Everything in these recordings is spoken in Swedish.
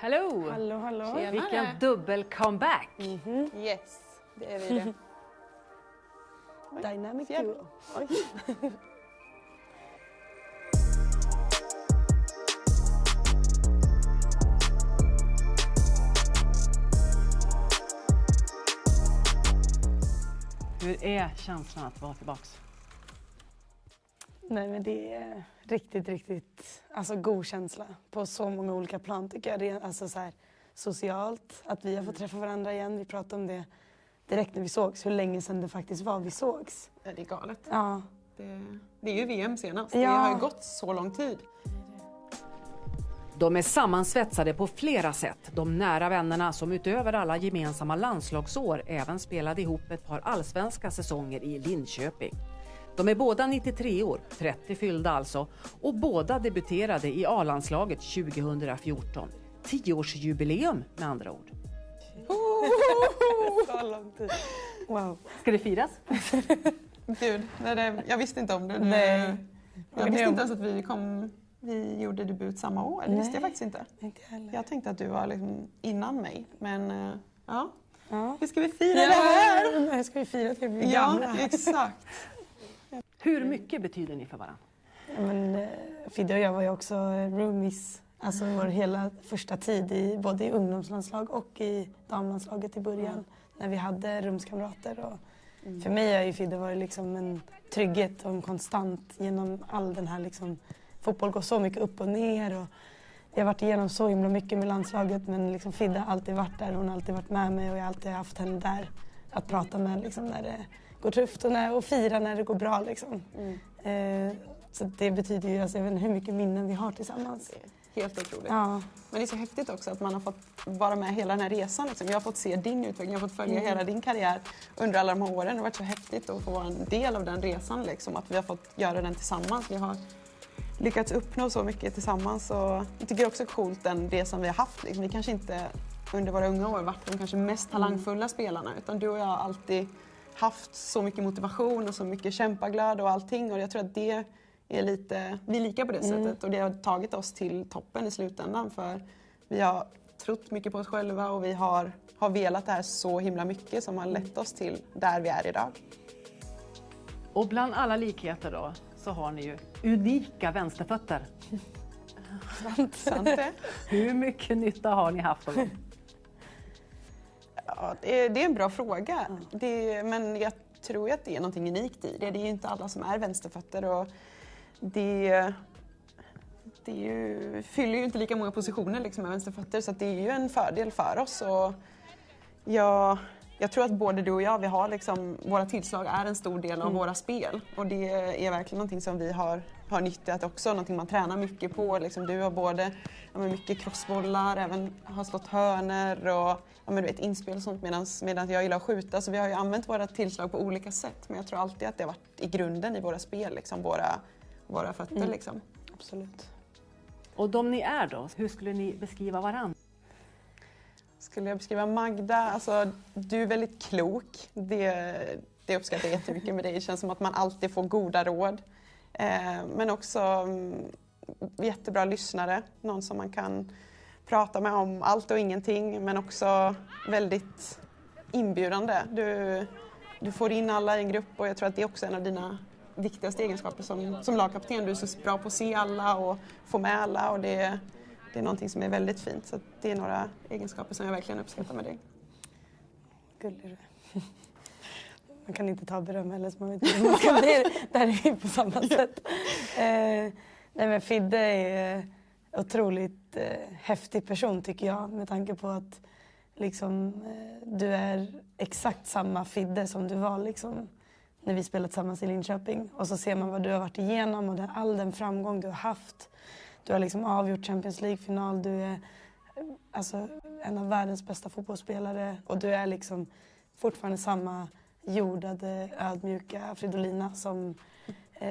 Hallå! Hallå, hallå. Tjena. Vilken dubbel comeback! Yes, det är vi det. Dynamic fjäll. duo. Oj. Hur är känslan att vara tillbaks? Nej, men det är riktigt alltså god känsla på så många olika plan tycker jag. Det är alltså så här socialt, att vi har fått träffa varandra igen. Vi pratade om det direkt när vi sågs, hur länge sedan det faktiskt var vi sågs. Ja, det är galet. Ja. Det är ju VM senast. Ja. Det har ju gått så lång tid. De är sammansvetsade på flera sätt. De nära vännerna som utöver alla gemensamma landslagsår även spelade ihop ett par allsvenska säsonger i Linköping. De är båda 93 år, 30 fyllda alltså, och båda debuterade i A-landslaget 2014. 10-årsjubileum med andra ord. Så lång tid. Wow. Ska det firas? Gud, jag visste inte om det. Nej. Jag visste inte ens att vi gjorde debut samma år. Det visste jag Nej. faktiskt inte. Inte heller. Jag tänkte att du var liksom innan mig. Men ja, Ja. hur ska vi fira det här? Nu ska vi fira till vi blir Ja, gamla. exakt. Hur mycket betyder ni för varandra? Men Fidde och jag var ju också roomies. Alltså vår hela första tid både i ungdomslandslag och i damlandslaget i början. När vi hade rumskamrater. Och för mig har ju Fidde varit liksom en trygghet och en konstant genom all den här liksom. Fotboll går så mycket upp och ner. Och jag har varit igenom så himla mycket med landslaget. Men liksom Fidde har alltid varit där. Hon har alltid varit med mig och jag har alltid haft henne där. Att prata med liksom, när det går tufft och fira när det går bra. Liksom. Så det betyder ju, alltså, jag vet inte hur mycket minnen vi har tillsammans. Helt otroligt. Ja. Men det är så häftigt också att man har fått vara med hela den här resan. Liksom. Jag har fått se din utveckling, jag har fått följa hela din karriär under alla de här åren. Det har varit så häftigt att få vara en del av den resan. Liksom. Att vi har fått göra den tillsammans. Vi har lyckats uppnå så mycket tillsammans. Och jag tycker också coolt den resan vi har haft. Liksom. Vi kanske inte under våra unga år varit de kanske mest talangfulla spelarna. Utan du och jag har alltid haft så mycket motivation och så mycket kämpaglöd och allting. Och jag tror att det är lite, vi är lika på det sättet och det har tagit oss till toppen i slutändan för vi har trott mycket på oss själva och vi har velat det här så himla mycket som har lett oss till där vi är idag. Och bland alla likheter då så har ni ju unika vänsterfötter. Sant det? Hur mycket nytta har ni haft av dem? Ja, det är en bra fråga. Men jag tror att det är någonting unikt i det. Det är ju inte alla som är vänsterfötter och det fyller ju inte lika många positioner liksom med vänsterfötter så att det är ju en fördel för oss. Och jag tror att både du och jag, vi har liksom, våra tillslag är en stor del av våra spel. Och det är verkligen någonting som vi har nyttjat också, någonting man tränar mycket på. Liksom, du har både mycket crossbollar, även har slått hörner och inspel och sånt medan jag gillar att skjuta. Så vi har ju använt våra tillslag på olika sätt. Men jag tror alltid att det har varit i grunden i våra spel, liksom, våra fötter. Liksom. Absolut. Och de ni är då, hur skulle ni beskriva varandra? Skulle jag beskriva Magda, alltså du är väldigt klok. Det uppskattar jag jättemycket med dig. Det känns som att man alltid får goda råd. Men också jättebra lyssnare. Någon som man kan prata med om allt och ingenting. Men också väldigt inbjudande. Du får in alla i en grupp och jag tror att det är också en av dina viktigaste egenskaper som lagkapten. Du är så bra på att se alla och få med alla och det är någonting som är väldigt fint. Så det är några egenskaper som jag verkligen uppskattar med dig. Gullig du. Man kan inte ta beröm heller så man vet inte hur man ska bli. Där är vi på samma sätt. Nej men Fidde är otroligt häftig person tycker jag. Med tanke på att liksom, du är exakt samma Fidde som du var liksom, när vi spelade tillsammans i Linköping. Och så ser man vad du har varit igenom och all den framgång du har haft. Du har liksom avgjort Champions League-final. Du är alltså, en av världens bästa fotbollsspelare. Och du är liksom fortfarande samma jordade, ödmjuka Fridolina som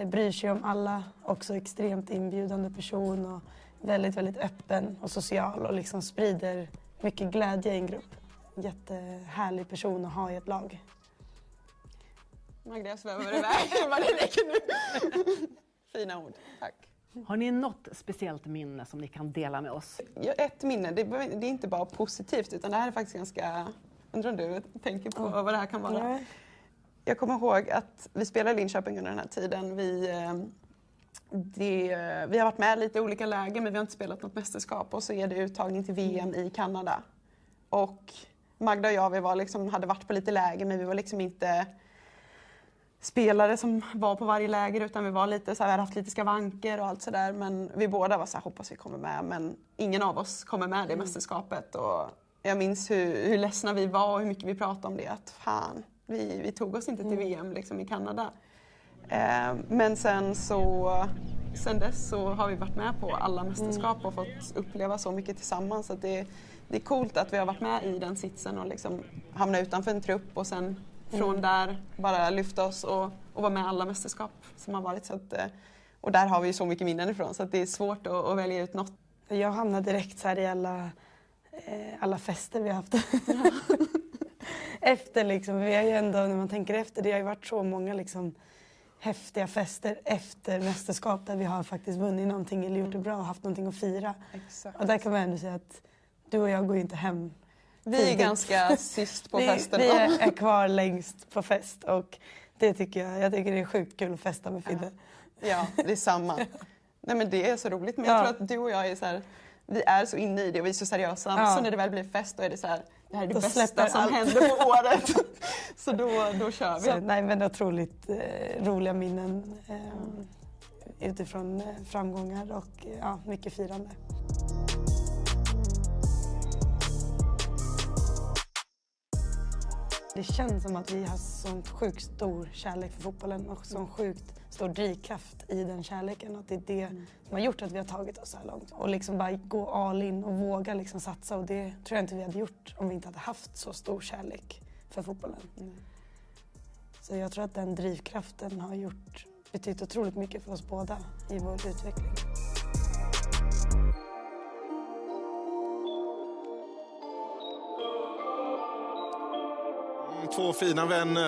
bryr sig om alla. Också extremt inbjudande person och väldigt, väldigt öppen och social. Och liksom sprider mycket glädje i en grupp. Jättehärlig person att ha i ett lag. Magda, jag svävar iväg. Vad det räcker nu. Fina ord, tack. Har ni något speciellt minne som ni kan dela med oss? Ja, ett minne, det är inte bara positivt utan det här är faktiskt ganska... Undrar om du tänker på vad det här kan vara? Nej. Jag kommer ihåg att vi spelade i Linköping under den här tiden. Vi har varit med i lite olika lägen men vi har inte spelat något mästerskap. Och så är det uttagning till VM i Kanada. Och Magda och jag hade varit på lite läger men vi var liksom inte spelare som var på varje läger utan vi var lite så här, vi hade haft lite skavanker och allt sådär. Men vi båda var så här, hoppas vi kommer med. Men ingen av oss kommer med det mästerskapet. Och jag minns hur ledsna vi var och hur mycket vi pratade om det. Att fan, vi tog oss inte till VM liksom, i Kanada. Men sen dess så har vi varit med på alla mästerskap och fått uppleva så mycket tillsammans. Så att det är coolt att vi har varit med i den sitsen och liksom hamna utanför en trupp och sen från där bara lyfta oss och vara med i alla mästerskap som har varit. Så att, och där har vi ju så mycket minnen ifrån så att det är svårt att välja ut något. Jag hamnade direkt så här i alla fester vi har haft. Efter liksom, vi har ju ändå, när man tänker efter, det har ju varit så många liksom häftiga fester efter mästerskap där vi har faktiskt vunnit någonting eller gjort det bra och haft någonting att fira. Exakt. Och där kan man ändå säga att du och jag går ju inte hem. Vi är ganska sist på festen. Vi är kvar längst på fest och det tycker jag tycker det är sjukt kul att festa med Fidde. Ja, det är samma. Nej men det är så roligt men jag tror att du och jag är så här, vi är så inne i det och vi är så seriösa. Så när det väl blir fest då är det så här, det här är det bästa som händer på året. Så då kör vi. Så, nej men otroligt roliga minnen utifrån framgångar och mycket firande. Det känns som att vi har sån sjukt stor kärlek för fotbollen och sån sjukt stor drivkraft i den kärleken. Att det är det som har gjort att vi har tagit oss så här långt. Och liksom bara gå all in och våga liksom satsa. Och det tror jag inte vi hade gjort om vi inte hade haft så stor kärlek för fotbollen. Så jag tror att den drivkraften har betytt otroligt mycket för oss båda i vår utveckling. 2 fina vänner.